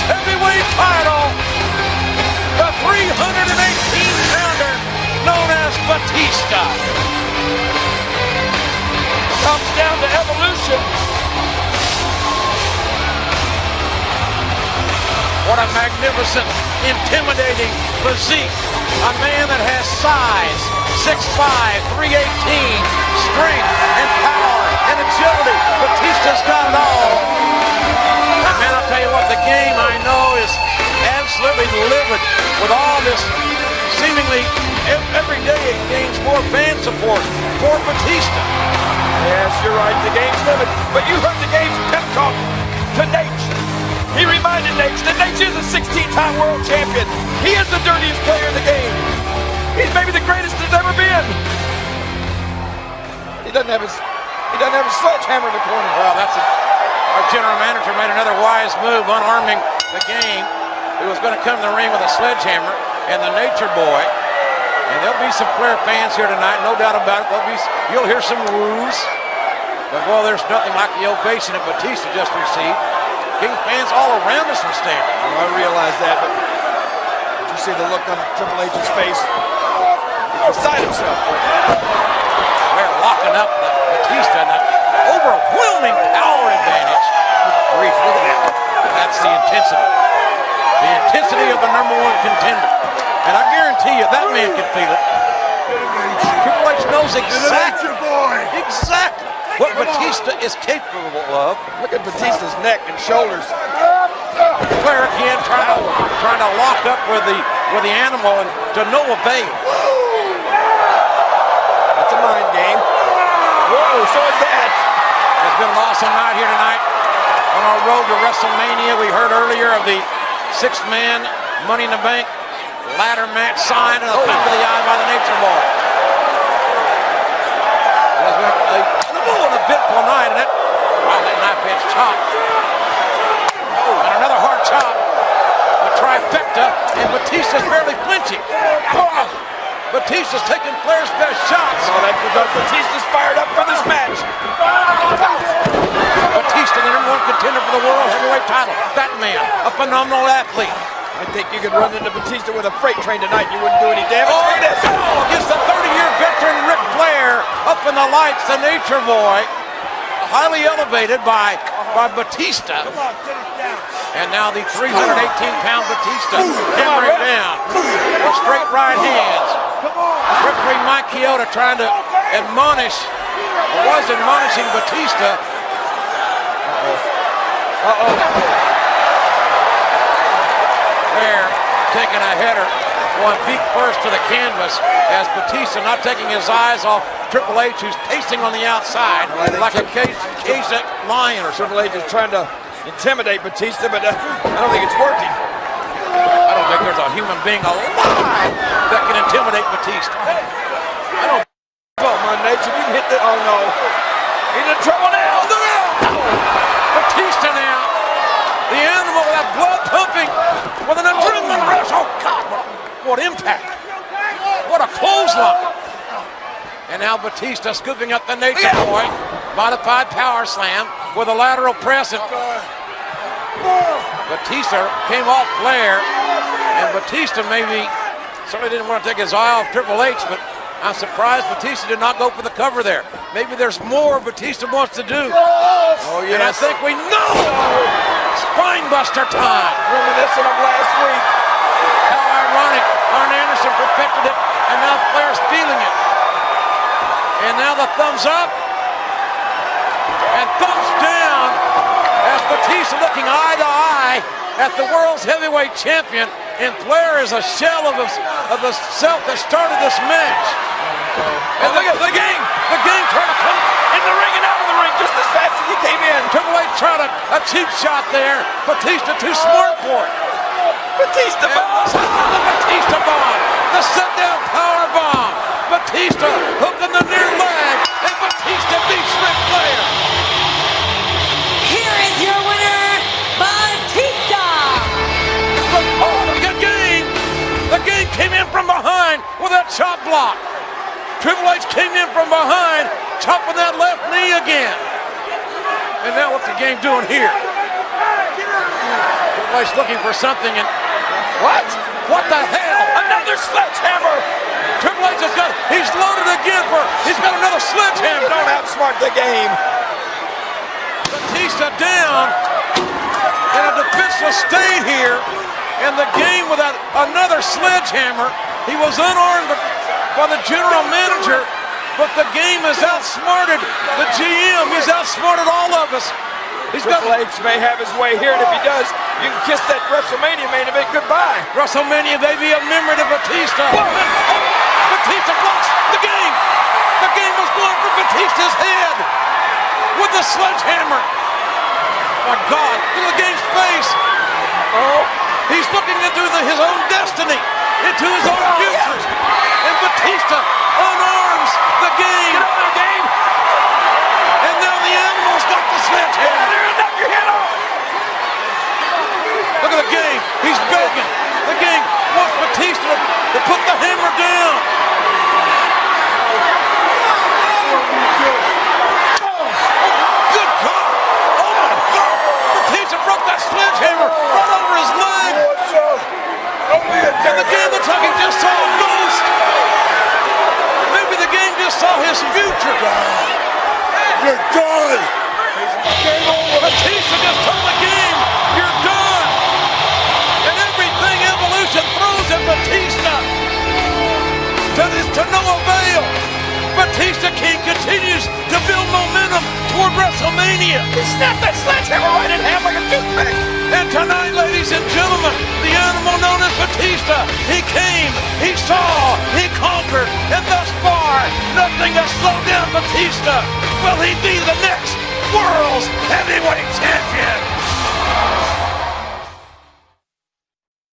heavyweight title. The 318-pounder known as Batista comes down to Evolution. What a magnificent, intimidating physique. A man that has size, 6'5", 318, strength and power and agility. Batista's got it all. And man, I'll tell you what, the game I know is absolutely livid with all this seemingly every day it gains more fan support for Batista. Yes, you're right, the game's livid. But you heard the game's pep talk to Nate. He reminded Nate that Nate is a 16-time world champion. He is the dirtiest player in the game. He's maybe the greatest there's ever been. He doesn't have his sledgehammer in the corner. Well, our general manager made another wise move, unarming the game. He was going to come to the ring with a sledgehammer and the Nature Boy. And there'll be some Flair fans here tonight, no doubt about it. You'll hear some woos. But, well, there's nothing like the ovation that Batista just received. King fans all around us are standing. Well, I realize that, but did you see the look on Triple H's face? He's beside himself. They're locking up Batista and that overwhelming power advantage. Grief, look at that. That's the intensity. The intensity of the #1 contender. And I guarantee you, that man can feel it. Triple H knows exactly what Batista is capable of. Look at Batista's neck and shoulders. Flair again trying to lock up with the animal and to no avail. That's a mind game. Whoa, so is that. It's been an awesome night here tonight on our road to WrestleMania. We heard earlier of the 6-man Money in the Bank ladder match signed and a thumb to the eye by the Nature Boy. An eventful night, and that knife edge chop. And another hard chop. A trifecta, and Batista's barely flinching. Batista's taking Flair's best shots. Oh, that's because Batista's fired up for this match. Batista, the #1 contender for the World Heavyweight title. That man, a phenomenal athlete. I think you could run into Batista with a freight train tonight. You wouldn't do any damage. Against the 30-year veteran Ric Flair, up in the lights, the Nature Boy, highly elevated by Batista. And now the 318-pound Batista hammering down with straight right hands. Referee Mike Chioda trying to was admonishing Batista. There, taking a header, going feet first to the canvas as Batista not taking his eyes off Triple H, who's pacing on the outside like a caged lion or something. Triple H is trying to intimidate Batista, but I don't think it's working. I don't think there's a human being alive that can intimidate Batista. I don't. Come on, Nature, you can hit the. Oh no, he's in trouble now. Batista now, the animal, that blood pumping with an adrenaline rush. Oh God, what impact! What a clothesline! And now Batista scooping up the Nature Boy, modified power slam with a lateral press. And Batista came off Flair, and Batista certainly didn't want to take his eye off Triple H, but I'm surprised Batista did not go for the cover there. Maybe there's more Batista wants to do. Oh, yes. And I think we know. Spinebuster time. Reminiscent of last week. How ironic. Arn Anderson perfected it, and now Flair's feeling it. And now the thumbs up and thumbs down as Batista looking eye to eye at the world's heavyweight champion, and Flair is a shell of the self that started this match. And look at the game trying to come In the ring and out of the ring just as fast as he came in. Triple H tried a cheap shot there. Batista too smart for it. Batista bomb. The Batista bomb. The sit-down power bomb. Batista hooking the near leg, and Batista beats Ric Flair. Here is your winner, Batista. The game came in from behind with that chop block. Triple H came in from behind, chopping that left knee again. And now what's the game doing here? Place looking for something, and What? what the hell? Another sledgehammer! Triple H has got, he's loaded again he's got another sledgehammer. Don't outsmart the game. Batista down, and a defenseless stay here, and the game without another sledgehammer. He was unarmed by the general manager, but the game has outsmarted the GM. He's outsmarted all of us. He's got Triple H may have his way here, and if he does, you can kiss that WrestleMania main event goodbye. WrestleMania, they be a memory to Batista. Batista blocks the game. The game was going for Batista's head with the sledgehammer. My God, look at the game's face. Oh, He's looking into his own destiny, into his own future. And Batista unarms the game. get out of the game! And now the animal's got the sledgehammer. There, knock your head off! Look at the game. He's begging. The game wants Batista to put the hammer down. Good God. Oh, my God. Batista broke that sledgehammer right over his leg. And the game looks like he just saw a ghost. Maybe the game just saw his future. You're done! Batista just told the game, you're done. And everything Evolution throws at Batista to no avail. Batista King continues to build momentum toward WrestleMania. He snapped that sledgehammer right in half like a toothpick! And tonight, ladies and gentlemen, the animal known as Batista, he came, he saw, he conquered, and thus far, nothing has slowed down Batista. Will he be the next World's Heavyweight Champion?